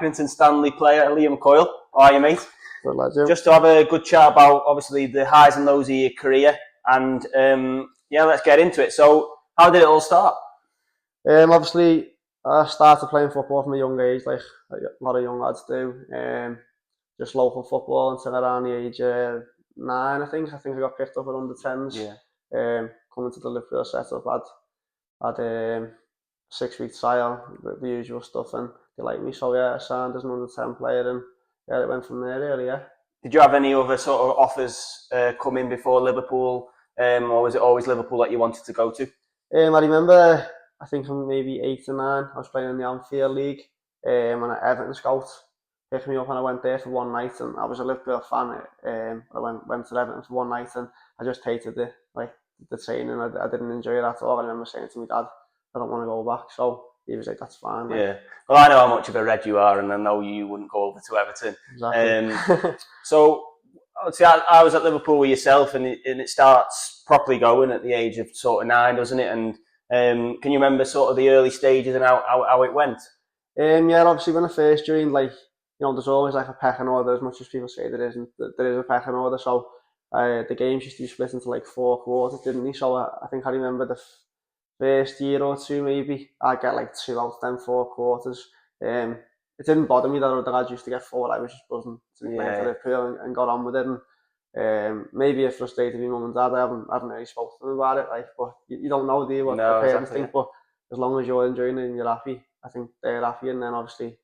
Accrington Stanley player, Liam Coyle. How are you, mate? Good lad, you. Just to have a good chat about, obviously, the highs and lows of your career. And, let's get into it. So, how did it all start? Obviously, I started playing football from a young age, like a lot of young lads do. Just local football until around the age of 9, I think. I got picked up at under-10s. Yeah. Coming to the Liverpool setup, had 6-week trial, the usual stuff, and they liked me. So, I signed as an under-10 player, and it went from there, really, yeah. Did you have any other sort of offers come in before Liverpool, or was it always Liverpool that you wanted to go to? I remember, I think from maybe 8 to 9, I was playing in the Anfield League, and an Everton scout picked me up, and I went there for one night, and I was a Liverpool fan. I went to Everton for one night, and I just hated it, like the training. I didn't enjoy it at all. I remember saying to my dad, I don't want to go back. So he was like, that's fine. Like, yeah. Well, I know how much of a Red you are, and I know you wouldn't go over to Everton. Exactly. So, obviously, I was at Liverpool with yourself, and it starts properly going at the age of sort of 9, doesn't it? And can you remember sort of the early stages and how it went? Yeah, obviously when I first joined, like, there's always like a pecking order, as much as people say there isn't. There is a pecking order. So the games used to be split into like 4 quarters, didn't they? So I think I remember the first year or two, maybe I'd get like 2 out of them 4 quarters. It didn't bother me that the lads used to get 4. I was just buzzing to be playing for Liverpool and got on with it. And maybe it frustrated me mum and dad. I haven't really spoken to them about it. Like, but you don't know, do you, what the parents think? But as long as you're enjoying it and you're happy, I think they're happy. And then obviously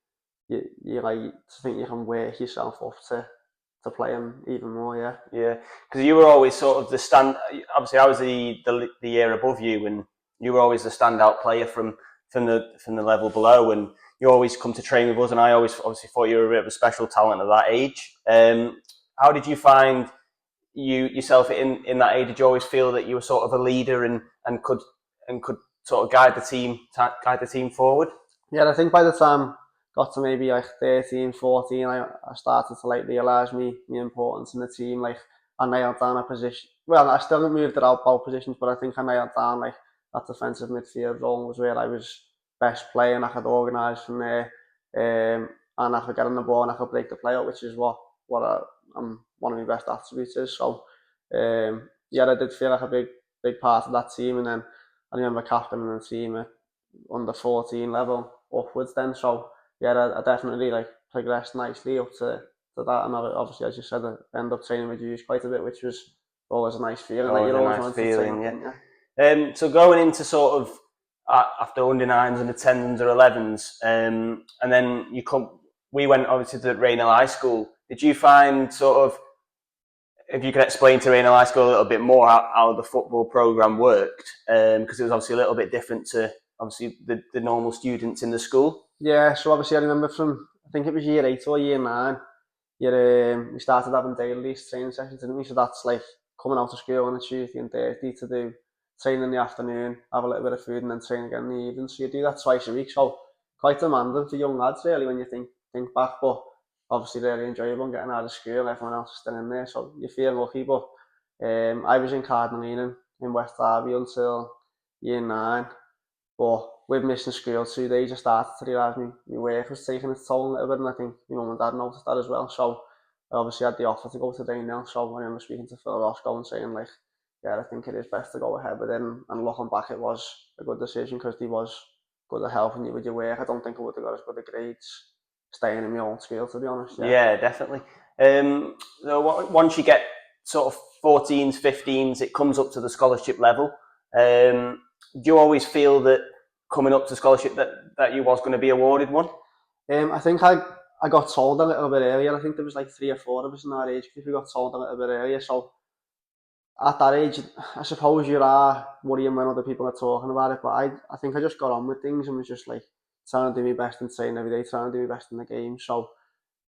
you like to think you can work yourself up to play them even more. Yeah, because you were always sort of the stand. Obviously, I was the year above you, and you were always the standout player from the level below, and you always come to train with us, and I always obviously thought you were a bit of a special talent at that age. How did you find yourself in that age? Did you always feel that you were sort of a leader and could sort of guide the team forward? Yeah, I think by the time got to maybe like 13, 14, I started to like realise my importance in the team. Like, I nailed down a position. Well, I still haven't moved around both positions, but I think I nailed down like that defensive midfield role was where I was best playing. I could organise from there, and I could get on the ball and I could break the play up, which is what I'm one of my best attributes is. So, I did feel like a big part of that team, and then I remember captaining the team at under 14 level upwards then. So I definitely like progressed nicely up to that, and obviously, as you said, I ended up training with you quite a bit, which was always a nice feeling. Always a nice feeling, So going into sort of after under 9s, under 10s, under 11s, and then we went obviously to Raynell High School. Did you find sort of, if you could explain to Raynell High School a little bit more how the football program worked, because it was obviously a little bit different to obviously the normal students in the school? Yeah, so obviously I remember from, I think it was year 8 or year 9, we started having daily training sessions, didn't we? So that's like coming out of school on a Tuesday and Thursday to do training in the afternoon, have a little bit of food, and then train again in the evening. So you do that twice a week. So quite demanding for young lads, really, when you think back. But obviously really enjoyable getting out of school. Everyone else is still in there, so you feel lucky. But I was in Cardinal in West Derby until year 9. But with missing school 2 days, I started to realise my work was taking its toll a little bit, and I think my mum and dad noticed that as well. So I obviously had the offer to go to Raynell. So I remember speaking to Phil Roscoe and saying, like, yeah, I think it is best to go ahead with it. And looking back, it was a good decision because he was good at helping you with your work. I don't think I would have got as good a grades staying in my own school, to be honest. Yeah, definitely. So once you get sort of 14s, 15s, it comes up to the scholarship level. Do you always feel that coming up to scholarship that you was going to be awarded one? I think I got told a little bit earlier. I think there was like 3 or 4 of us in our age group who got told a little bit earlier. So at that age, I suppose you are worrying when other people are talking about it. But I think I just got on with things and was just like trying to do my best in training every day, trying to do my best in the game. So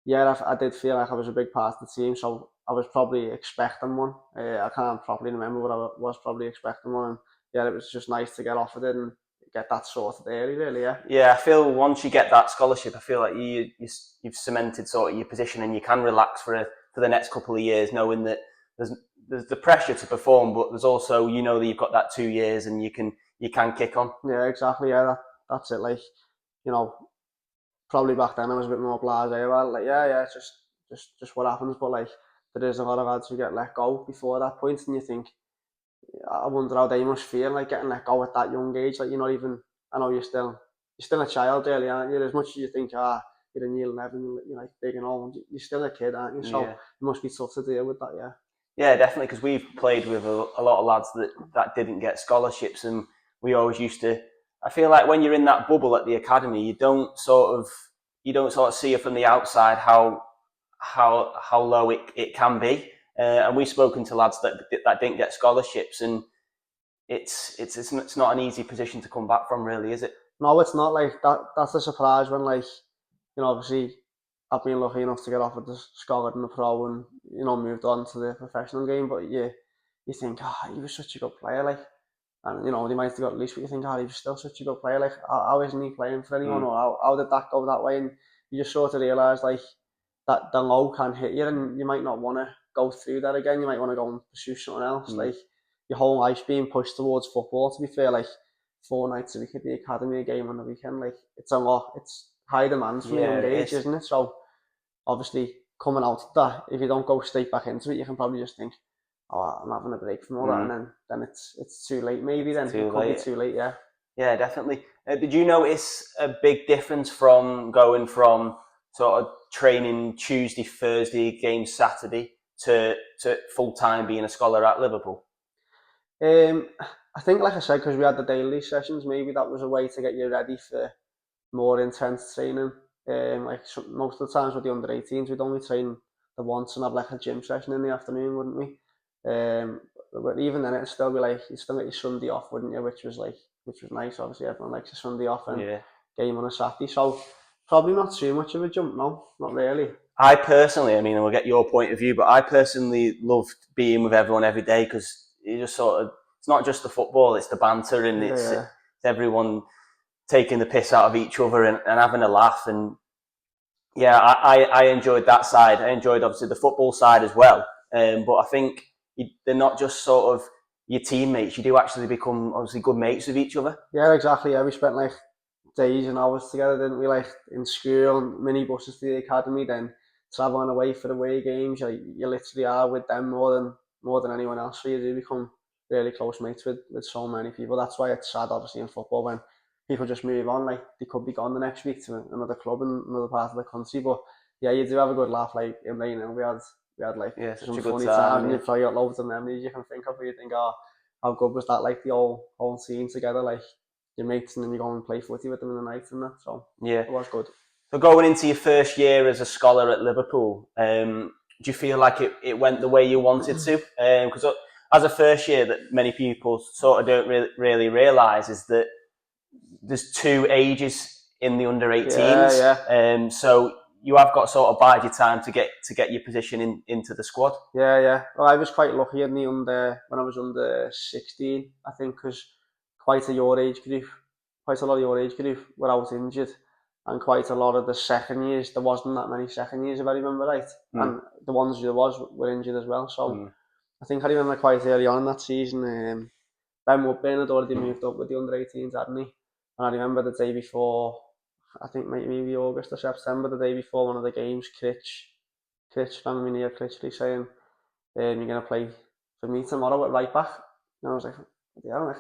yeah, I did feel like I was a big part of the team. So I was probably expecting one. I can't properly remember, but I was probably expecting one. And yeah, it was just nice to get offered it and get that sorted early, really. Yeah, I feel once you get that scholarship, I feel like you've cemented sort of your position, and you can relax for the next couple of years, knowing that there's the pressure to perform, but there's also, that you've got that 2 years and you can kick on. Yeah, exactly. Yeah, that's it. Like, probably back then I was a bit more blasé about it. Like, yeah, it's just what happens. But like, there is a lot of lads who get let go before that point, and you think, I wonder how they must feel like getting let go at that young age. Like, you're not even, I know you're still a child, really, aren't you? As much as you think, you're in year 11, you're like big and old, you're still a kid, aren't you? So Yeah. it must be tough to deal with that, yeah. Yeah, definitely, because we've played with a lot of lads that didn't get scholarships, and we always used to. I feel like when you're in that bubble at the academy, you don't sort of see it from the outside how low it can be. And we've spoken to lads that didn't get scholarships, and it's not an easy position to come back from, really, is it? No, it's not like that. That's a surprise when, like, obviously I've been lucky enough to get offered the scholar in the pro and moved on to the professional game. But you think, he was such a good player, like, and they might have got at least, but you think, he was still such a good player. Like, how isn't he playing for anyone, or how did that go that way? And you just sort of realise, like, that the low can hit you, and you might not want to go through that again. You might want to go and pursue something else. Like, your whole life's being pushed towards football. To be fair, like, 4 nights a week at the academy, a game on the weekend, like, it's a lot. It's high demands from a young age, isn't it? So obviously, coming out of that, if you don't go straight back into it, you can probably just think, I'm having a break from all that, and then it's too late. Maybe then it could be too late. Yeah. Yeah, definitely. Did you notice a big difference from going from sort of training Tuesday, Thursday, game Saturday to full time being a scholar at Liverpool? I think, like I said, because we had the daily sessions, maybe that was a way to get you ready for more intense training. Most of the times with the under 18s, we'd only train the once and have like a gym session in the afternoon, wouldn't we? But even then, it'd still be like, you'd still get your Sunday off, wouldn't you? Which was nice. Obviously, everyone likes a Sunday off and game on a Saturday. So probably not too much of a jump, no, not really. I personally, I mean, we'll get your point of view, but I personally loved being with everyone every day, because you just sort of, it's not just the football, it's the banter, and it's everyone taking the piss out of each other and having a laugh. And yeah, I enjoyed that side. I enjoyed obviously the football side as well. But I think they're not just sort of your teammates. You do actually become obviously good mates with each other. Yeah, exactly. Yeah, we spent like days and hours together, didn't we? Like in school, and minibuses to the academy, then travelling away for the away games. You literally are with them more than anyone else. So you do become really close mates with so many people. That's why it's sad, obviously, in football when people just move on. Like, they could be gone the next week to another club in another part of the country. But yeah, you do have a good laugh. Like, we had like some funny times, and you've probably got loads of memories you can think of where you think, how good was that? Like the whole scene together, like your mates, and then you go and play footy with them in the night and that. So yeah, it was good. So going into your first year as a scholar at Liverpool, do you feel like it went the way you wanted to? Because as a first year, that many people sort of don't really realise is that there's 2 ages in the under 18s. Yeah. So you have got sort of bide your time to get your position into the squad. Yeah. Well, I was quite lucky in the when I was under 16, I think, because quite a lot of your age group were out injured, and quite a lot of the second years, there wasn't that many second years, if I remember right, and the ones there was were injured as well. So I think I remember quite early on in that season, Ben Woodburn had already moved up with the under 18s, hadn't he? And I remember the day before, I think maybe August or September, the day before one of the games, Critch rang me near Critchley saying, you're going to play for me tomorrow at right back. And I was like, yeah,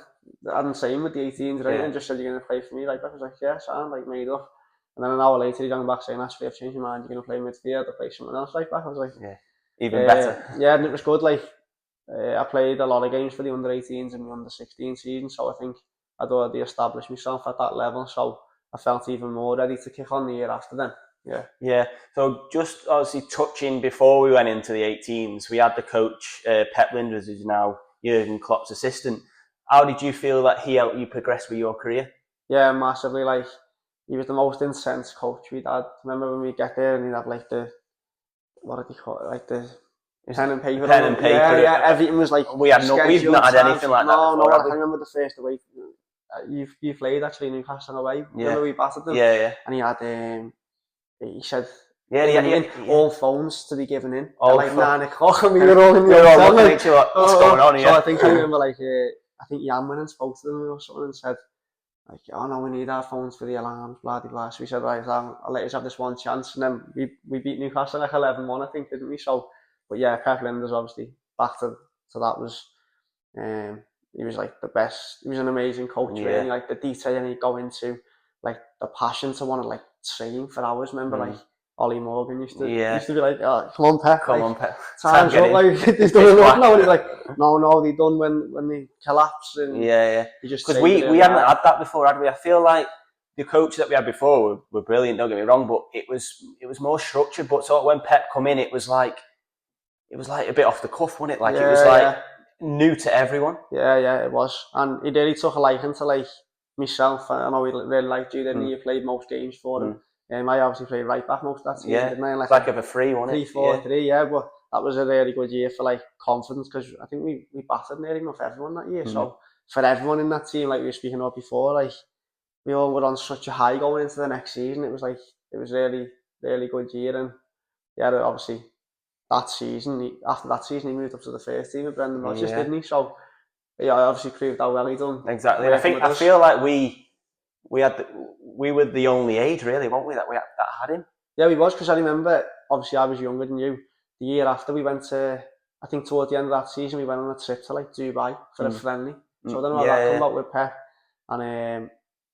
I hadn't seen with the 18s or anything, just said you're going to play for me right back. I was like, yeah, sound like made up. And then an hour later he rang back saying, actually, I've changed my mind, you're going to play midfield or play someone else right back. I was like, yeah, even better. Yeah, and it was good. Like, I played a lot of games for the under 18s and the under 16 season, so I think I'd already established myself at that level, so I felt even more ready to kick on the year after then. Yeah. So just obviously touching before we went into the 18s, we had the coach Pep Linders, who's now Jurgen Klopp's assistant. How did you feel that he helped you progress with your career? Yeah, massively. Like, he was the most intense coach we'd had. Remember when we get there and he'd have like what did he call it? Like the pen and paper. Yeah. Everything was like we've not had anything like that. No. I remember the first away. You played actually in Newcastle away. Remember we battered them? Yeah. And he had he said all phones to be given in at like 9 o'clock, and we were all in the hotel. What's going on here? So I think I remember I think Jan went and spoke to them or something and said, like, oh no, we need our phones for the alarms, blah blah blah. So we said, right, I'll let us have this one chance, and then we beat Newcastle like 11-1, I think, didn't we? So, but yeah, Pep Lijnders obviously back to that was, he was like the best. He was an amazing coach, really. Like the detail he'd go into, like the passion to want to like train for hours. Remember, like Ollie Morgan used to be like, oh, come on, Pep, come on, Pep, time's up, like he's done enough now, and he's like, no, they done when they collapse, and because we hadn't had that before, had we? I feel like the coach that we had before were brilliant. Don't get me wrong, but it was more structured. But sort of when Pep come in, it was like a bit off the cuff, wasn't it? Like it was like new to everyone. Yeah, it was, and he took a liking to like myself. I know he really liked you, didn't he? You played most games for him. I obviously played right back most of that season, didn't I? Like back of a 3, wasn't it? 3-4-3, but that was a really good year for like confidence, because I think we battered nearly enough everyone that year. So for everyone in that team, like we were speaking about before, like we all were on such a high going into the next season. It was like, it was really, really good year, and obviously after that season he moved up to the first team with Brendan Rodgers, didn't he? So I obviously proved how well he done. Exactly. I feel like we were the only age, really, weren't we, that had him? Yeah, we was, because I remember, obviously I was younger than you. The year after, we went to, I think toward the end of that season, we went on a trip to like Dubai for a friendly. So I don't know how that came out with Pep, and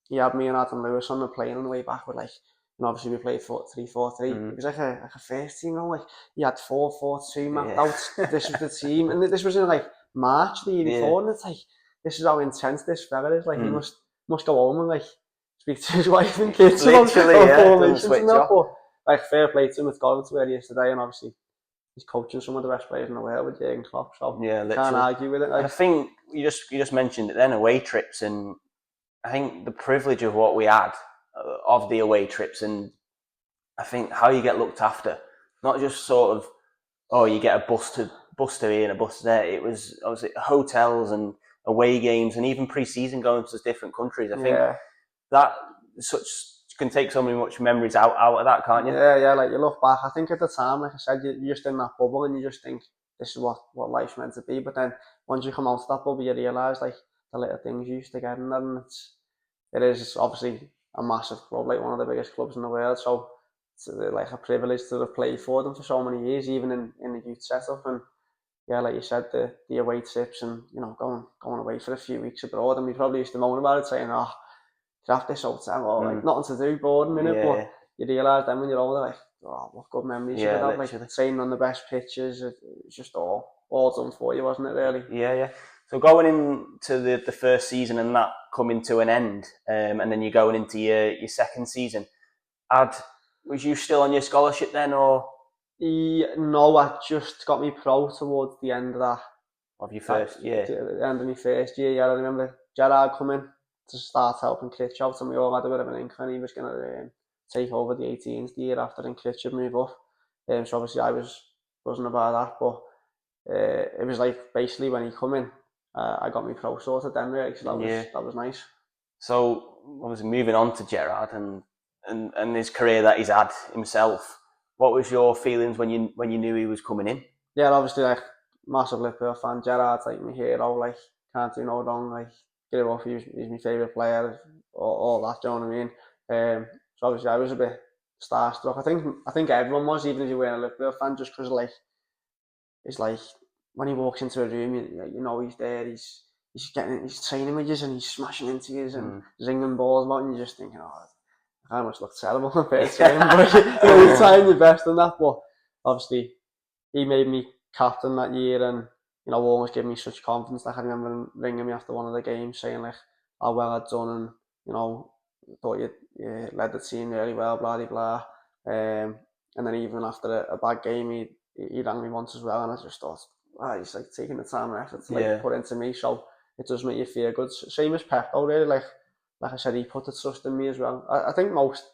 he had me and Adam Lewis on the plane on the way back with like, and obviously we played 3-4-3. It was like a first team, like he had 4-4-2 mapped out. This was the team, and this was in like March the year before, and it's like, this is how intense this fella is. Like he must go home and like speak to his wife and kids about formations and that. But like, fair play to him, it's got him to where he is today, and obviously he's coaching some of the best players in the world with Jurgen Klopp. So can't argue with it. Like, I think you just mentioned it then, away trips, and I think the privilege of what we had of the away trips, and I think how you get looked after, not just sort of, oh, you get a bus to here and a bus there. It was obviously hotels and away games, and even pre-season going to different countries. I think that can take so many much memories out of that, can't you? Yeah. Like you look back, I think at the time, like I said, you're just in that bubble and you just think this is what life's meant to be. But then once you come out of that bubble, you realise like the little things you used to get in there, and it is obviously a massive club, like one of the biggest clubs in the world. So it's like a privilege to have played for them for so many years, even in the youth setup. And yeah, like you said, the away trips, and going away for a few weeks abroad, and we probably used to moan about it, saying, oh, craft this hotel, or like nothing to do, boring, innit? But you realise then when you're older, like, oh, what good memories you could have, like training on the best pitches. It's just all done for you, wasn't it, really? Yeah. So going into the first season and that coming to an end, and then you're going into your second season, was you still on your scholarship then, or? No, I just got me pro towards the end of that. Of your first year? The end of my first year, yeah. I remember Gerrard coming to start helping Kitch out, and we all had a bit of an inkling he was going to take over the 18s the year after, and Kitch would move up. So obviously I wasn't about that, but it was like basically when he come in, I got me pro sorted then, really, so that was nice. So obviously moving on to Gerrard and his career that he's had himself, what was your feelings when you knew he was coming in? Yeah, obviously, like, massive Liverpool fan. Gerrard's like my hero, like, can't do no wrong, like, get him off, he's my favourite player, all that, do you know what I mean? So obviously I was a bit starstruck. I think everyone was, even if you weren't a Liverpool fan, just because, like, it's like, when he walks into a room, you know he's there, he's training with you, and he's smashing into you, and zinging balls about, and you're just thinking, oh, I must look terrible compared to him, but you're trying your best in that. But obviously he made me captain that year, and almost gave me such confidence. Like, I remember him ringing me after one of the games saying like how well I'd done, and thought you led the team really well, blah blah blah. And then even after a bad game, he rang me once as well, and I just thought, he's like taking the time and effort to like put into me, so it does make you feel good. Same as Pep, though, really. Like I said, he put the trust in me as well. I think most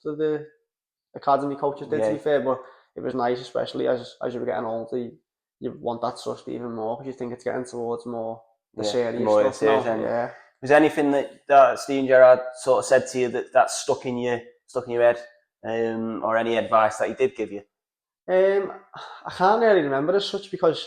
of the academy coaches did, to be fair, but it was nice, especially as you were getting older, you want that trust even more, because you think it's getting towards more the serious stuff now. Was there anything that Steven Gerrard sort of said to you that stuck in your head, or any advice that he did give you? I can't really remember as such, because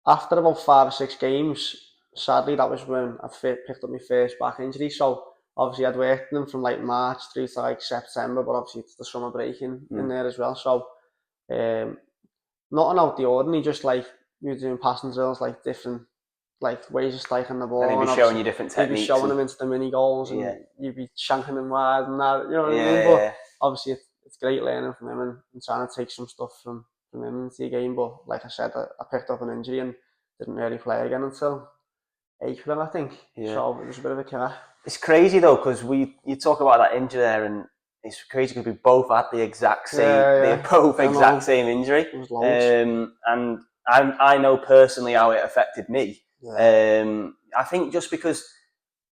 after about 5 or 6 games, sadly, that was when I picked up my first back injury. So obviously I'd worked them from like March through to like September, but obviously it's the summer break in there as well. So nothing out of the ordinary, just like we were doing passing drills, like different like ways of striking the ball. And he'd be showing you different techniques. He'd be showing them into the mini goals, and you'd be shanking them wide and that. You know what I mean? But obviously it's great learning from him and trying to take some stuff from him into the game. But like I said, I picked up an injury and didn't really play again until April, I think. So it was a bit of a killer. It's crazy though, because you talk about that injury there, and it's crazy because we both had the exact same, same injury. It was loads. And I know personally how it affected me. I think just because,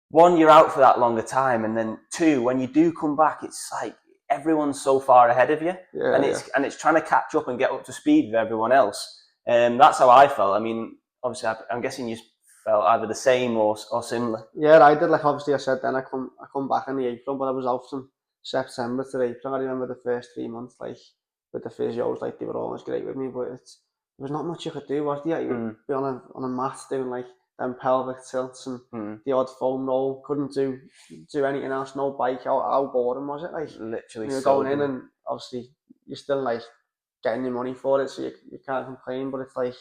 one, you're out for that longer time, and then two, when you do come back, it's like everyone's so far ahead of you, and it's trying to catch up and get up to speed with everyone else. That's how I felt. I mean, obviously, I'm guessing you felt either the same or similar. Yeah, I did. Like obviously, I said then I come back in the April, but I was out from September to April. I remember the first 3 months, like with the physios, like they were always great with me, but there was not much you could do, was there? You would be on a mat doing like them pelvic tilts and the odd foam roll. Couldn't do anything else. No bike. How boring was it? Like literally, you're going in, and obviously you're still like getting your money for it, so you can't complain. But it's like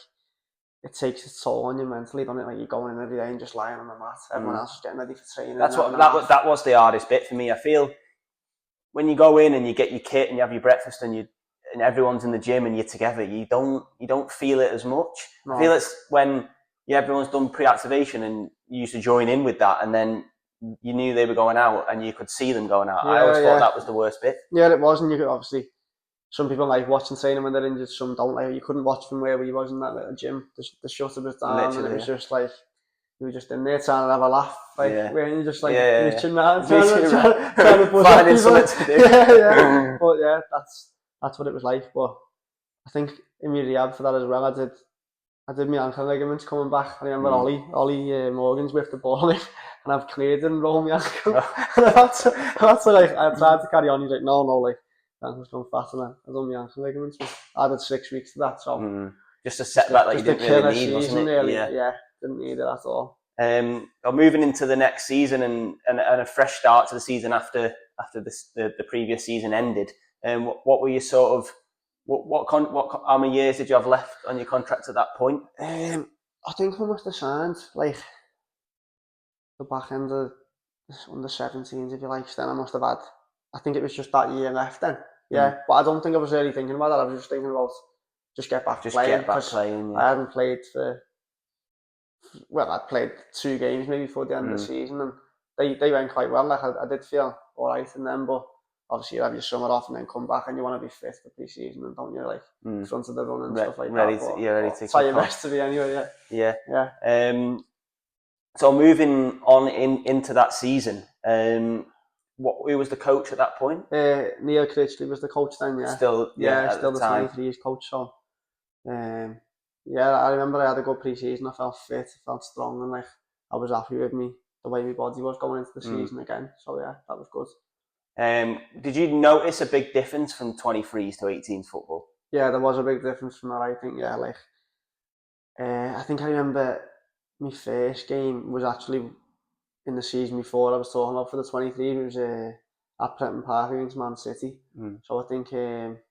it takes its toll on you mentally, doesn't it? Like you're going in every day and just lying on the mat. Everyone else is getting ready for training. That was the hardest bit for me. I feel when you go in and you get your kit and you have your breakfast and everyone's in the gym and you're together, you don't feel it as much. No. I feel it's when everyone's done pre-activation and you used to join in with that, and then you knew they were going out and you could see them going out. I always thought that was the worst bit. Yeah, it was, and you could obviously. Some people like watching training when they're injured, some don't. Like you couldn't watch from where we was in that little gym. The shutter was down, and it was just like you were just in there trying to have a laugh, like weren't you just like reaching around, trying to push out people. But yeah, that's what it was like. But I think in my rehab for that as well, I did my ankle ligaments coming back. I remember Ollie Morgan's whipped the ball in, and I've cleared and rolled my ankle. And that's like I tried to carry on. He's like, no, like. Ankle's gone fat, and I done my ankle ligaments. I did 6 weeks to that, so just a setback that you didn't really need, wasn't it? Really. Yeah, didn't need it at all. Moving into the next season and a fresh start to the season after the previous season ended. What were you sort of how many years did you have left on your contract at that point? I think I must have signed like the back end of under 17s, if you like. Then I must have had. I think it was just that year left then. Yeah, but I don't think I was really thinking about that. I was just thinking about just get back playing. I hadn't played I'd played 2 games maybe before the end of the season, and they went quite well. Like I did feel all right in them, but obviously you have your summer off and then come back and you want to be fit for pre-season, and don't you, like in front of the run and stuff like that. You're ready to try your best to be anyway. Yeah. So moving on into that season, who was the coach at that point? Neil Critchley was the coach then. Yeah, still the 23s coach. So, I remember I had a good pre-season. I felt fit, I felt strong, and like I was happy with the way my body was going into the season again. So yeah, that was good. Did you notice a big difference from 23s to 18s football? Yeah, there was a big difference from that. I think I think I remember my first game was actually in the season before I was talking about for the 23. It was at Prenton Park against Man City. So I think there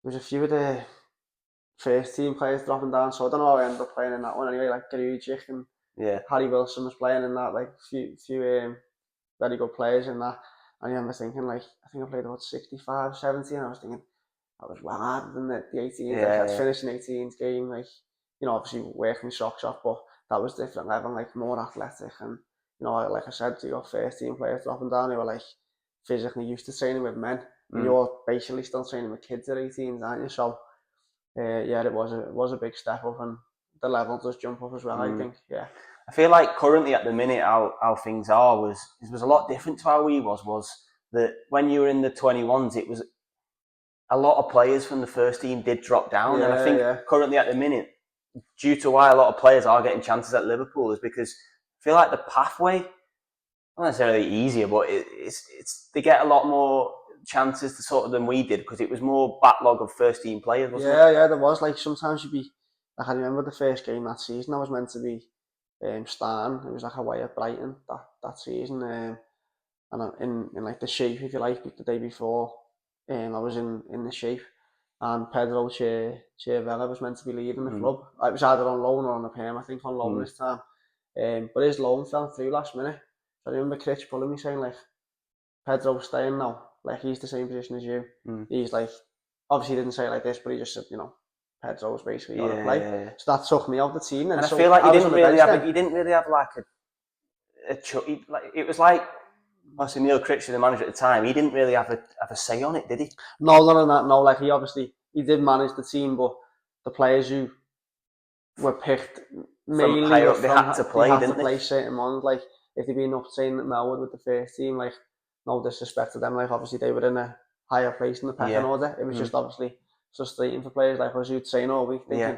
was a few of the first team players dropping down. So I don't know how I ended up playing in that one anyway. Like Grujic and Harry Wilson was playing in that. Like few very good players in that. I remember thinking I think I played about 65, 70, and I was thinking I was well harder than the 18s. I was finishing 18s game, obviously working my socks off, but that was different level, more athletic, and like I said, you got first team players dropping down who were physically used to training with men, and you're basically still training with kids at 18s, aren't you? So it was a big step up, and the level does jump up as well. I think. I feel like currently at the minute how things are was a lot different to how we was that when you were in the 21s, it was a lot of players from the first team did drop down, and I think currently at the minute, due to why a lot of players are getting chances at Liverpool, is because I feel like the pathway, not necessarily easier, but they get a lot more chances to sort of than we did, because it was more backlog of first team players, wasn't it? Yeah, there was. Sometimes you'd be I remember the first game that season I was meant to be starting. It was away at Brighton that season. and in like the shape, if you like, the day before, I was in the shape, and Pedro Chiavella was meant to be leading the club. It was either on loan or on a perm, I think on loan this time. But his loan fell through last minute. So I remember Critch pulling me saying like, Pedro's staying now. Like he's the same position as you. He's like, obviously he didn't say it like this, but he just said, Pedro's basically got to play. Yeah. So that took me off the team. Then. And I So feel like he didn't really have like it was like, obviously Neil Critch, the manager at the time, he didn't really have a say on it, did he? No, none of that. No, like he did manage the team, but the players who were picked mainly from higher up, they had to play, didn't they? Certain ones. Like if they'd been up training at Melwood with the first team, like no disrespect to them, like obviously they were in a higher place in the pecking order. It was just obviously frustrating for players like us who train all week thinking,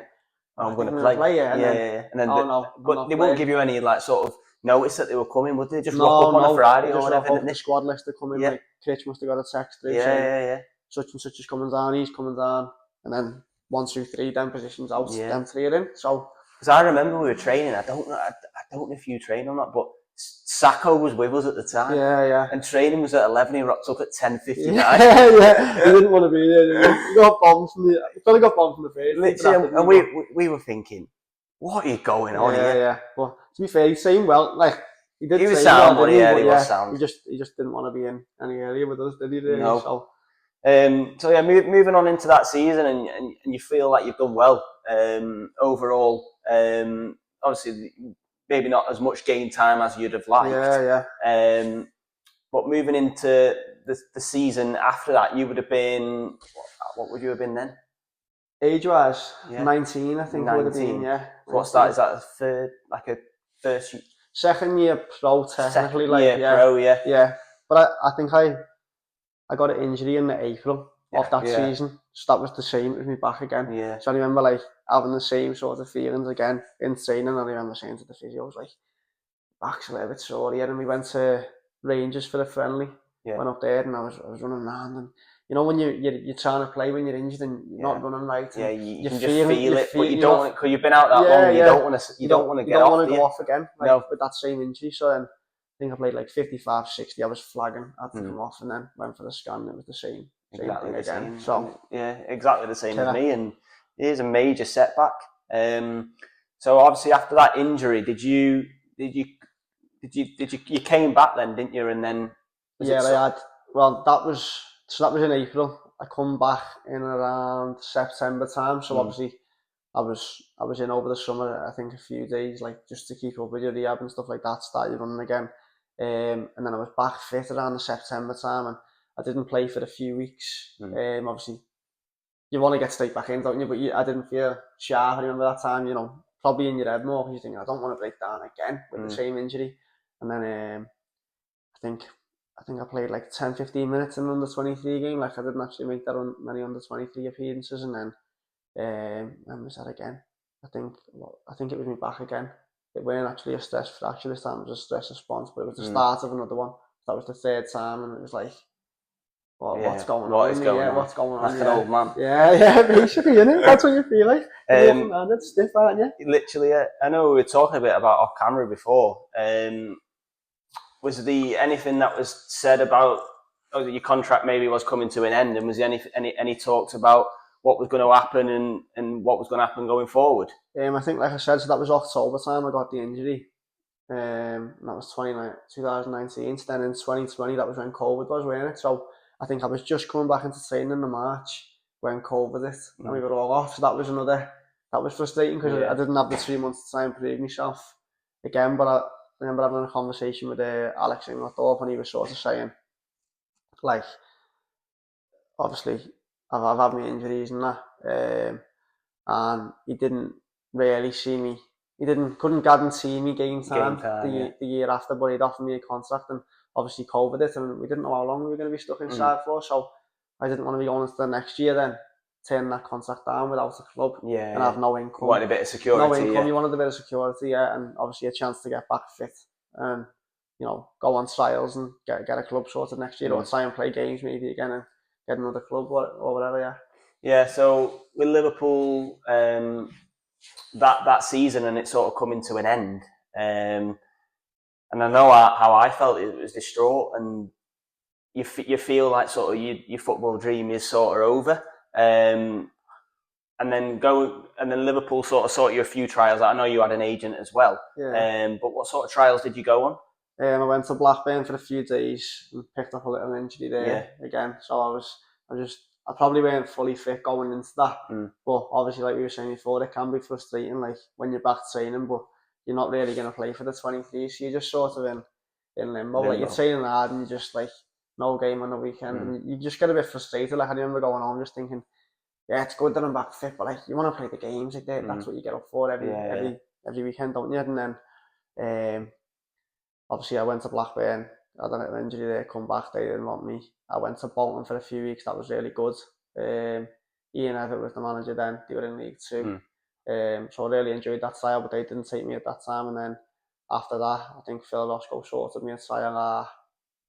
I'm going to play. And then but they wouldn't give you any like sort of notice that they were coming, would they? Just rock up on a Friday or whatever. Just the squad list to come in. Like Critch must have got a text through saying such and such is coming down, he's coming down, and then 1, 2, 3, then positions out, them 3 are in. So because I remember we were training. I don't know if you trained or not, but Sacco was with us at the time. And training was at 11. He rocked up at 10:59. He didn't want to be there. He got bombed from the first. Literally, and we were thinking, what is going on here? But to be fair, he's saying well. Like he was sound, but he was sound. He just didn't want to be in any area with us, did he? Really? No. So moving on into that season, and you feel like you've done well overall. Obviously, maybe not as much game time as you'd have liked. But moving into the season after that, you would have been, what would you have been then? Age-wise, 19, I think. 19. Would have been, What's that? Is that a first? Second year pro, technically. Pro, yeah. But I think I got an injury in April of that season, so that was the same with me back again. So I remember like having the same sort of feelings again in training, and I remember saying to the physio, I was like, back's a little bit sore here, and we went to Rangers for a friendly. Went up there and I was running around, and when you're trying to play when you're injured and you're not running right. You can just feel it, but you don't want, because you've been out that long. You don't want to. You don't want to get off. You don't want to go off again. With that same injury. So then I think I played like 55, 60. I was flagging. I had to come off, and then went for the scan. And it was the same thing again. So exactly the same as me. And here's a major setback. So obviously after that injury, you came back then, didn't you? And then I had. Well, that was in April. I come back in around September time. So obviously I was in over the summer. I think a few days, like just to keep up with your rehab and stuff like that. Started running again, and then I was back fit around the September time, and I didn't play for a few weeks. Obviously, you want to get straight back in, don't you? But I didn't feel sharp. I remember that time, probably in your head more because you think I don't want to break down again with the same injury. And then I think I played like 10, 15 minutes in under 23 game. Like I didn't actually make that many under 23 appearances, and then when was that again? I think it was me back again. It weren't actually a stress fracture this time; it was a stress response, but it was the start of another one. That was the third time, and it was like, what's going on? What's going on? Like an old man. Basically, innit? That's what you feel like. Walking around, it's stiff, aren't you? Literally, I know we were talking a bit about off camera before. Was there anything that was said about your contract maybe was coming to an end, and was there any talks about what was going to happen and what was going to happen going forward? I think, like I said, so that was October time I got the injury. And that was 2019. So then in 2020, that was when COVID was, wasn't it? So I think I was just coming back into training in March when COVID hit, and we were all off. So that was frustrating because I didn't have the 3 months to try and prove myself again. But I remember having a conversation with Alex Inglethorpe, and he was sort of saying, like, obviously I've had my injuries and that, and he didn't really see me. He couldn't guarantee me game time the year after, but he'd offered me a contract, and obviously COVID hit, and we didn't know how long we were going to be stuck inside for. So I didn't want to be going into the next year then, turn that contract down without a club and have no income. You wanted a bit of security. No income. You wanted a bit of security, and obviously a chance to get back fit and go on trials and get a club sorted next year, or try and play games maybe again and get another club or whatever. Yeah. So with Liverpool, that season and it sort of coming to an end, I know how I felt. It was distraught, and you feel like sort of your football dream is sort of over. And then Liverpool sort you a few trials. I know you had an agent as well. Yeah. But what sort of trials did you go on? I went to Blackburn for a few days and picked up a little injury there again. So I probably weren't fully fit going into that. But obviously, like we were saying before, it can be frustrating, like when you're back training, but you're not really going to play for the 23, so you're just sort of in limbo. Like you're training hard and you're just like, no game on the weekend, and you just get a bit frustrated. Like I remember going home just thinking, yeah, it's good that I'm back fit, but like you want to play the games, like that's what you get up for every weekend, don't you? And then obviously I went to Blackburn, I had an injury there, come back, they didn't want me. I went to Bolton for a few weeks, that was really good. Ian Everett was the manager then, they were in League Two. So I really enjoyed that trial, but they didn't take me at that time. And then after that, I think Phil Roscoe sorted me a trial at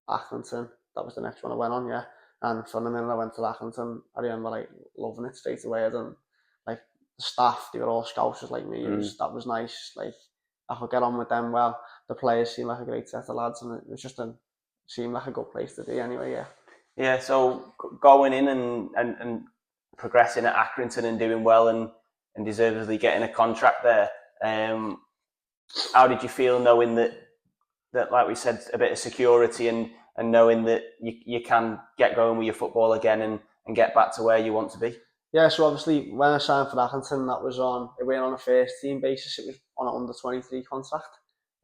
Accrington. That was the next one I went on, yeah. And from the minute I went to Accrington, I remember like loving it straight away. And like the staff, they were all Scousers like me. That was nice. Like I could get on with them well. The players seemed like a great set of lads, and it was just seemed like a good place to be anyway, yeah. Yeah, so going in and progressing at Accrington and doing well and deservedly getting a contract there. How did you feel knowing that like we said, a bit of security and knowing that you can get going with your football again and get back to where you want to be? Yeah, so obviously when I signed for Accrington, it went on a first team basis. It was on an under 23 contract.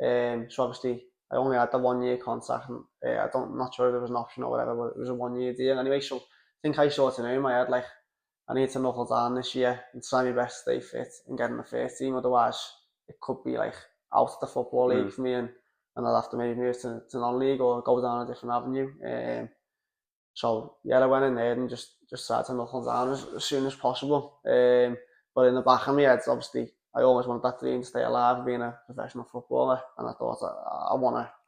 So obviously I only had the 1 year contract, and I'm not sure if there was an option or whatever, but it was a 1 year deal anyway. So I think I sort of knew in my head, like, I need to knuckle down this year and try my best to stay fit and get in the first team. Otherwise, it could be like out of the football league for me, and I'll have to maybe move to non-league or go down a different avenue. So yeah, I went in there and just tried to knuckle down as soon as possible. But in the back of my head, obviously, I always wanted that dream to stay alive, being a professional footballer. And I thought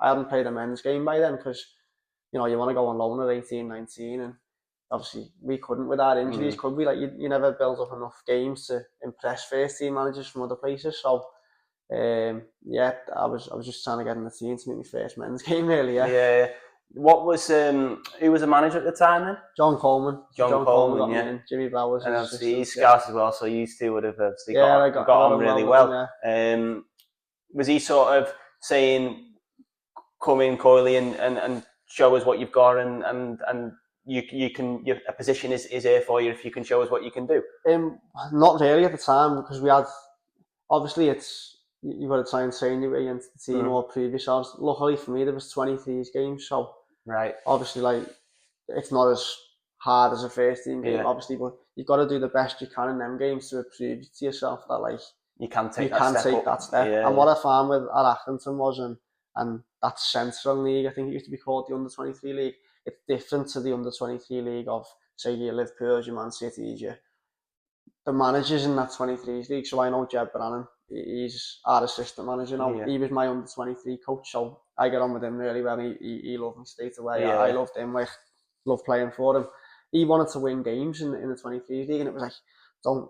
I hadn't played a men's game by then because, you want to go on loan at 18, 19, and obviously we couldn't with our injuries, could we? Like you never build up enough games to impress first team managers from other places. So yeah, I was just trying to get in the team to make my first men's game, really. Yeah. What was who was the manager at the time then? John Coleman. John Coleman got me in. Jimmy Bowers. And obviously he's Scouse as well, so you two would have obviously got on really well. Was he sort of saying, "Come in, Coyle, and show us what you've got, and you can a position is here for you if you can show us what you can do"? Not really at the time, because we had obviously you've got to try and train your way into the team or prove yourselves. Luckily for me, there was 23 games, so obviously like it's not as hard as a first team game, obviously, but you've got to do the best you can in them games to prove to yourself that like you can take that step. And what I found with at Accrington was, and that Central League, I think it used to be called the Under 23 League. It's different to the Under 23 League of, say, your Liverpool's, your Man City's, the managers in that 23s league. So I know Jeb Brannan, he's our assistant manager now. He was my under 23 coach, so I get on with him really well. He loved me straight away. I loved him, like, loved playing for him. He wanted to win games in the 23s league, and it was like, don't,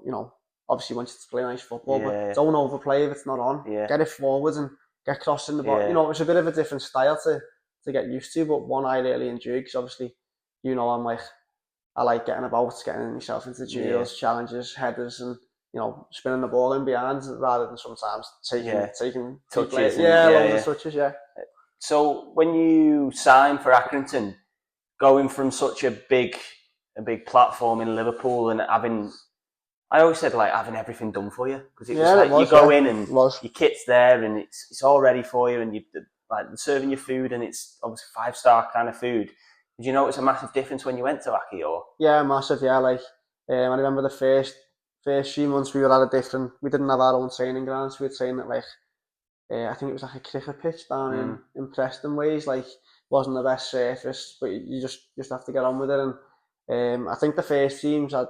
obviously wants to play nice football, but don't overplay if it's not on. Get it forwards and get crossing the ball. It was a bit of a different style to get used to, but one I really enjoyed, because obviously, I like getting about, getting myself into duels, challenges, headers, and spinning the ball in behind rather than sometimes taking touches. Loads of touches. So when you signed for Accrington, going from such a big platform in Liverpool and I always said like having everything done for you, because it was like you go in and your kit's there and it's all ready for you, and you like serving your food, and it's obviously 5-star kind of food. Did you notice a massive difference when you went to Aki? Or massive. Like I remember the first few months we didn't have our own training grounds. We were training at like I think it was like a cricket pitch down in Preston Ways. Like, wasn't the best surface, but you just have to get on with it. And I think the first teams had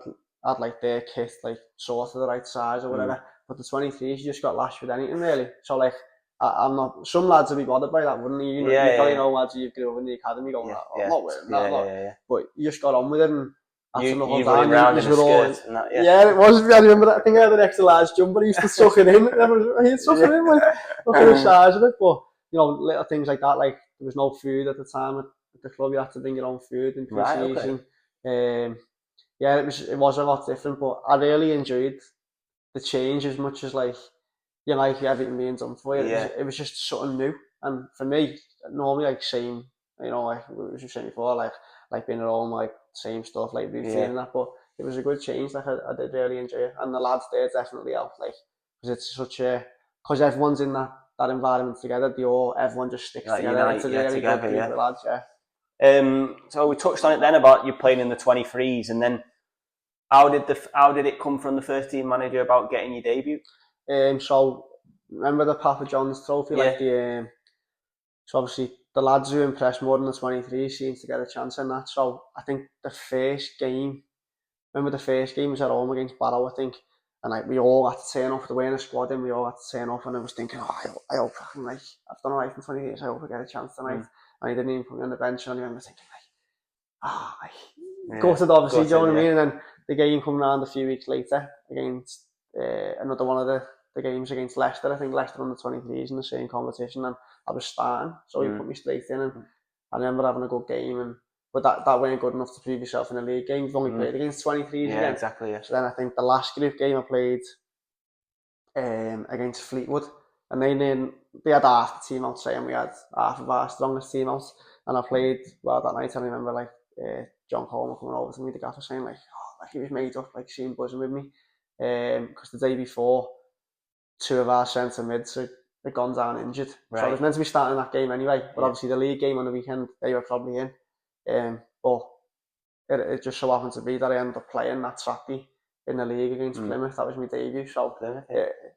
like their kit like sort of the right size or whatever, but the 23s you just got lashed with anything really. So like I'm not. Some lads would be bothered by that, wouldn't you? You probably know lads you grew up in the academy going, I'm not wearing that. But you just got on with it, and you running around in the skirts and that. It was. I remember that. I think I had an extra large jumper. I used to suck it in. He suck it in like, look at the size of it. But little things like that. Like there was no food at the time at the club. You had to bring your own food in Right, okay. pre-season. Yeah, it was a lot different, but I really enjoyed the change as much as like everything being done for you. Yeah. It was just something new, and for me, normally like same, like we were saying before, like being at home, like same stuff, like routine Yeah. and that. But it was a good change. Like I did really enjoy it, and the lads there definitely helped. Like because it's such a because everyone's in that environment together. Everyone just sticks Like together. unite, It's a really together, good group of lads. Yeah. So we touched on it then about you playing in the 23s, and then how did it come from the first team manager about getting your debut? So remember the Papa John's trophy, Yeah. like so obviously the lads who impressed more than the 23 seems to get a chance in that. So I think the first game was at home against Barrow, I think, and like we all had to turn off the way in the squad, and we all had to turn off, and I was thinking, I hope like I've done alright in 20 years, I hope I get a chance tonight. And he didn't even put me on the bench, and I remember thinking gutted obviously, do you know what I mean? And then the game come round a few weeks later against another one of the games against Leicester. I think Leicester on the 23s in the same competition, and I was starting, so he put me straight in, and I remember having a good game, but that weren't good enough to prove yourself in a league game. You've only played against 23s again. Exactly. Yeah. So then I think the last group game I played against Fleetwood, and they had half the team out, saying we had half of our strongest team out, and I played well that night. I remember like John Coleman coming over to me, the gaffer, saying like he was made up, like seeing buzzing with me, because the day before, two of our centre mids had gone down injured, so I was meant to be starting that game anyway. But obviously the league game on the weekend, they were probably in, but it just so happened to be that I ended up playing that Saturday in the league against Plymouth. That was my debut. So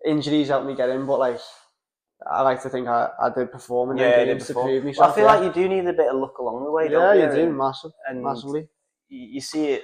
injuries helped me get in, but like I like to think I did perform in them games to prove myself. Well, I feel like you do need a bit of luck along the way, don't you? Yeah, you do, massively. You see it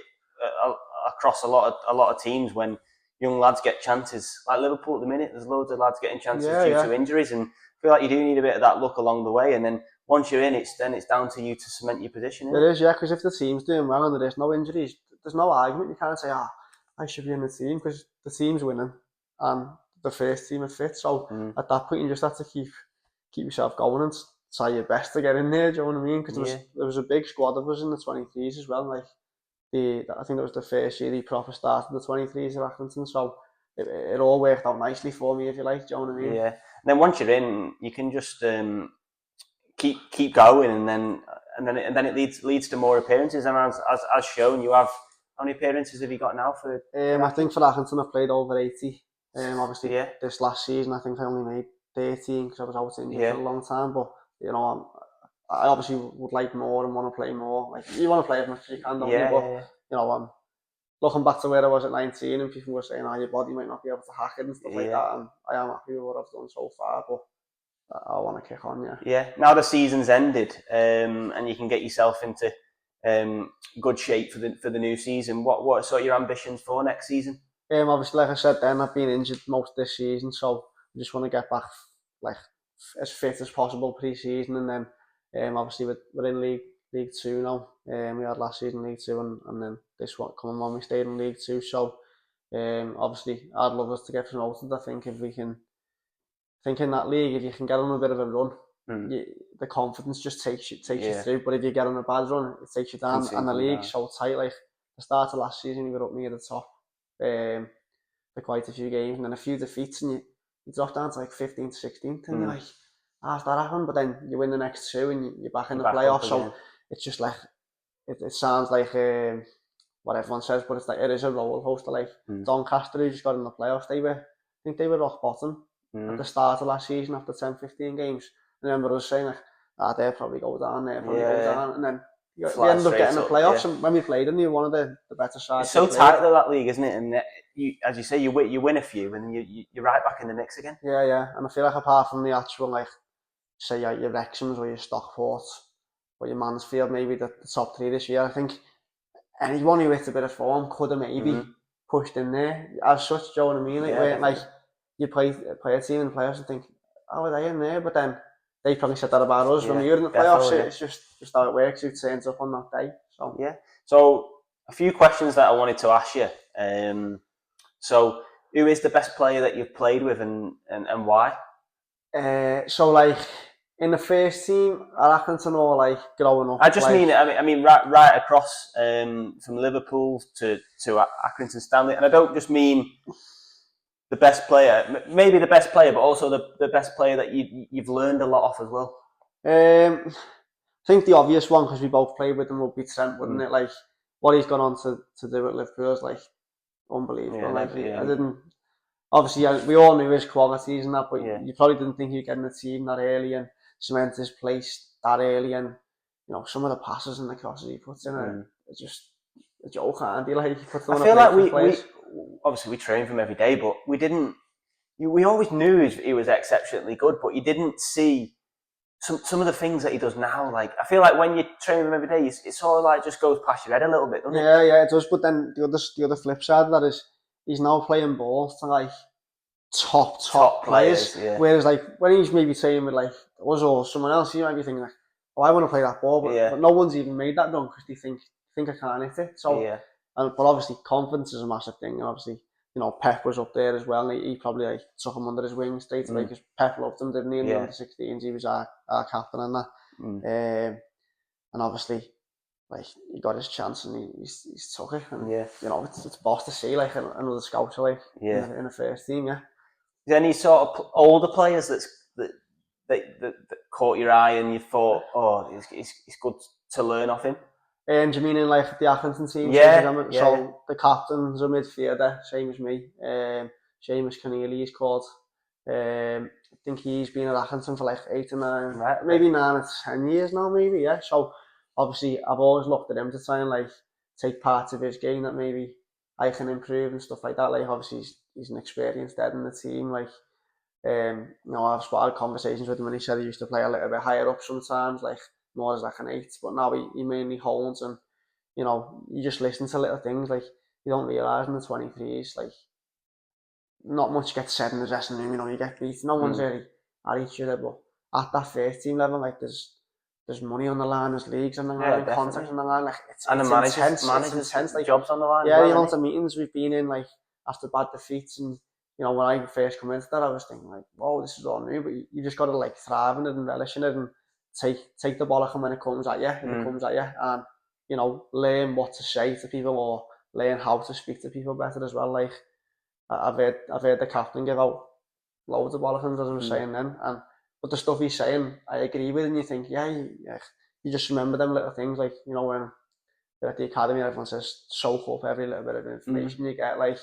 across a lot of teams when young lads get chances. Like Liverpool at the minute, there's loads of lads getting chances due to injuries, and I feel like you do need a bit of that luck along the way. And then once you're in, it's down to you to cement your position. It is, yeah, because if the team's doing well and there is no injuries, there's no argument. You can't say, I should be in the team, because the team's winning and the first team are fit. So at that point, you just have to keep yourself going and try your best to get in there. Do you know what I mean? Because there was a big squad of us in the 23s as well. Like I think that was the first year he proper started the 23s at Accrington. So it all worked out nicely for me, if you like. Do you know what I mean? Yeah. And then once you're in, you can just keep going, and then it leads to more appearances. And as shown, you have, how many appearances have you got now for? I think for Accrington I've played over 80. Obviously this last season I think I only made 13 because I was out injured for a long time. But I obviously would like more and want to play more. Like you want to play as much as you can, don't you? But I'm looking back to where I was at 19, and people were saying, your body might not be able to hack it and stuff like that. And I am happy with what I've done so far, but I want to kick on, yeah. Yeah. Now the season's ended, and you can get yourself into good shape for the new season. What are sort of your ambitions for next season? Obviously, like I said, then I've been injured most of this season, so I just want to get back like as fit as possible pre-season, and then obviously we're in League Two now. We had last season League Two, and then this one coming on, we stayed in League Two. So obviously, I'd love us to get promoted. I think if we can. I think in that league, if you can get on a bit of a run, the confidence just takes you through. But if you get on a bad run, it takes you down. And the league's so tight. Like the start of last season, we were up near the top for quite a few games, and then a few defeats, and you drop down to like 15th, 16th, and you're like, how's that happened? But then you win the next two, and you're back in the playoffs. So it's just like it sounds like what everyone says, but it's like it is a roller coaster. Like Doncaster, who just got in the playoffs, I think they were rock bottom at the start of last season after 10-15 games. I remember us saying like, they'll probably go down, go down, and then we ended up getting the playoffs. And when we played them, you were one of the better sides. It's so tight though, that league, isn't it? And as you say, you win a few, and then you're right back in the mix again. Yeah, and I feel like apart from the actual like, say your Wrexhams or your Stockport or your Mansfield, maybe the top three this year, I think anyone who hit a bit of form could have maybe pushed in there as such. Do you know what I mean? Like you play a team in the playoffs and think, are they in there? But then they probably said that about us when we were in the playoffs. It's just how it works. Who turns up on that day? So So a few questions that I wanted to ask you. So who is the best player that you've played with, and why? So like in the first team, I reckon to know like growing up. I just like, mean, I mean, right across from Liverpool to Accrington Stanley, and I don't just mean the best player, maybe the best player, but also the best player that you've learned a lot off as well. I think the obvious one, because we both played with him, would be Trent, wouldn't it? Like what he's gone on to do at Liverpool is like unbelievable. I didn't. Obviously, we all knew his qualities and that, but you probably didn't think he'd get in the team that early and cement his place that early. And some of the passes and the crosses he puts in are just a joke, aren't they? Like, he puts them I feel like we obviously we trained him every day, but we didn't. We always knew he was exceptionally good, but you didn't see some of the things that he does now. Like, I feel like when you train him every day, it sort of like just goes past your head a little bit, doesn't it? Yeah, it does. But then the other flip side of that is he's now playing ball to like top players. Whereas like when he's maybe training with like us or someone else, you might be thinking like, oh, I want to play that ball, but no one's even made that run because they think I can't hit it. So, but obviously confidence is a massive thing, and obviously Pep was up there as well, and he probably like took him under his wing straight away because Pep loved him, didn't he? In the under-16s, he was our captain and that. And obviously, like, he got his chance and he's took it. And it's boss to see like another scouser like in the first team. Is there any sort of older players that caught your eye and you thought, oh, it's good to learn off him? Do you mean in like the Accrington team? So the captain's a midfielder, same as me. Seamus Keneally, he's called. I think he's been at Accrington for like 8 or 9, maybe 9 or 10 years now, maybe. So obviously, I've always looked at him to try and like take parts of his game that maybe I can improve and stuff like that. Like, obviously, he's an experienced dad in the team. Like, I've started conversations with him, and he said he used to play a little bit higher up sometimes, like more as like an 8, but now he mainly holds. And you just listen to little things like you don't realise in the 23s, like not much gets said in the dressing room. You get beat. No one's really at each other, but at that first team level, like there's money on the line, there's leagues on the line, contracts on the line. Like it's intense. It's intense. Like, jobs on the line. Yeah, the amount of meetings we've been in, like after bad defeats, and when I first come into that, I was thinking like, "Whoa, this is all new." But you just got to like thrive in it and relish in it, and take the bollock when it comes at you, it comes at you, and learn what to say to people or learn how to speak to people better as well. Like, I've heard the captain give out loads of bollocks, as I was saying then, but the stuff he's saying, I agree with, and you think, you just remember them little things, like when you're at the academy, everyone says soak up every little bit of information you get. Like,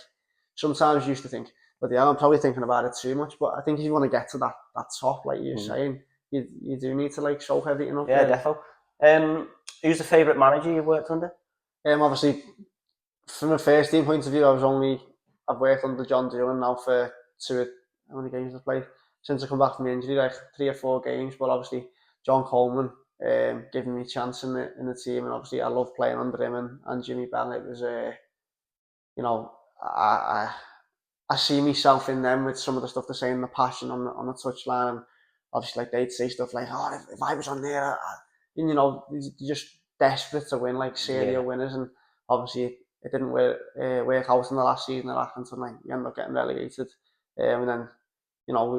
sometimes you used to think, but I'm probably thinking about it too much. But I think if you want to get to that top, like you're saying, you do need to like soak everything up. Yeah, definitely. Who's the favourite manager you've worked under? Obviously, from a first team point of view, I've worked under John Doolan now for how many games I've played since I come back from the injury, like 3 or 4 games. But obviously, John Coleman giving me a chance in the team, and obviously I love playing under him and Jimmy Bell. It was I see myself in them with some of the stuff they're saying, the passion on the touchline. And obviously, like, they'd say stuff like, "Oh, if I was on there," and you're just desperate to win, like serial winners. And obviously, it didn't work out in the last season at Accrington. Like, we ended up getting relegated, and then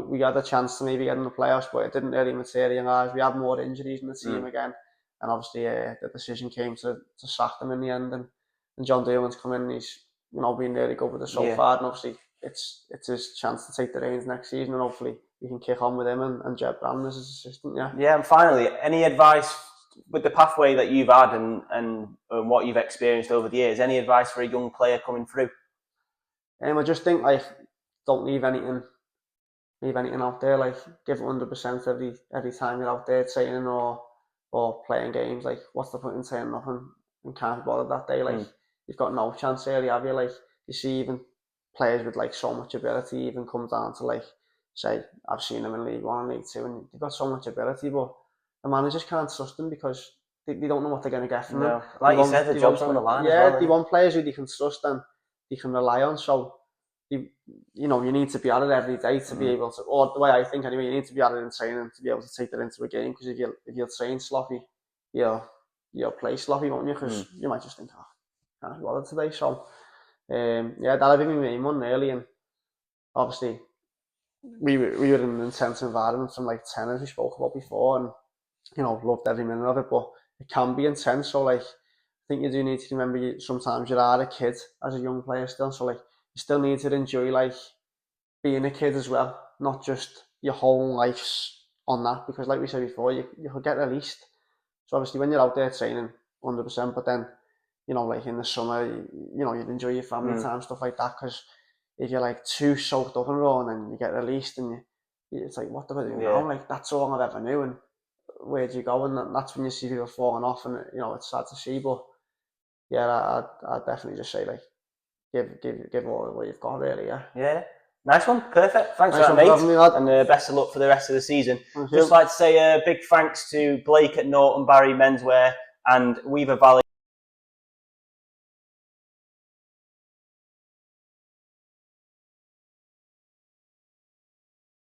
we had a chance to maybe get in the playoffs, but it didn't really materialise. We had more injuries in the team again, and obviously the decision came to sack them in the end. And John Doolan's come in, and he's been really good with us so far, and obviously it's his chance to take the reins next season, and hopefully we can kick on with him and Jeb Brandon as his assistant. And finally, any advice with the pathway that you've had and what you've experienced over the years? Any advice for a young player coming through? I just think, like, don't leave anything out there. Like, give it 100% every time you're out there training or playing games. Like, what's the point in saying nothing and can't be bothered that day? Like, you've got no chance really, have you? Like, you see even players with like so much ability even come down to, like, say, I've seen them in League 1 and League 2, and they've got so much ability, but the managers can't trust them because they don't know what they're going to get from them. Like you said, the job's on the line as well. They want players who they can trust and they can rely on. So you need to be at it every day to be able to, or the way I think anyway, you need to be at it in training to be able to take that into a game. Because if you're trained sloppy, you'll play sloppy, won't you? Because you might just think, can't be bothered today. So that'll be my main one really. And obviously, we were in an intense environment from like 10, as we spoke about before, and loved every minute of it. But it can be intense. So like, I think you do need to remember sometimes you are a kid as a young player still. So like, you still need to enjoy like being a kid as well, not just your whole life's on that. Because like we said before, you could get released. So obviously when you're out there training 100%, but then like in the summer, you'd enjoy your family time, stuff like that. Because if you're like too soaked up and raw, and then you get released, and it's like, what do I do now? Like, that's all I've ever knew, and where do you go? And that's when you see people falling off, and it's sad to see. But yeah, I'd definitely just say like, give all what you've got, really. Yeah. Nice one, perfect. Thanks Nice for that, one for mate, having me, lad. and best of luck for the rest of the season. Thank Just you. like to say a big thanks to Blake at Norton Barry Menswear and Weaver Valley.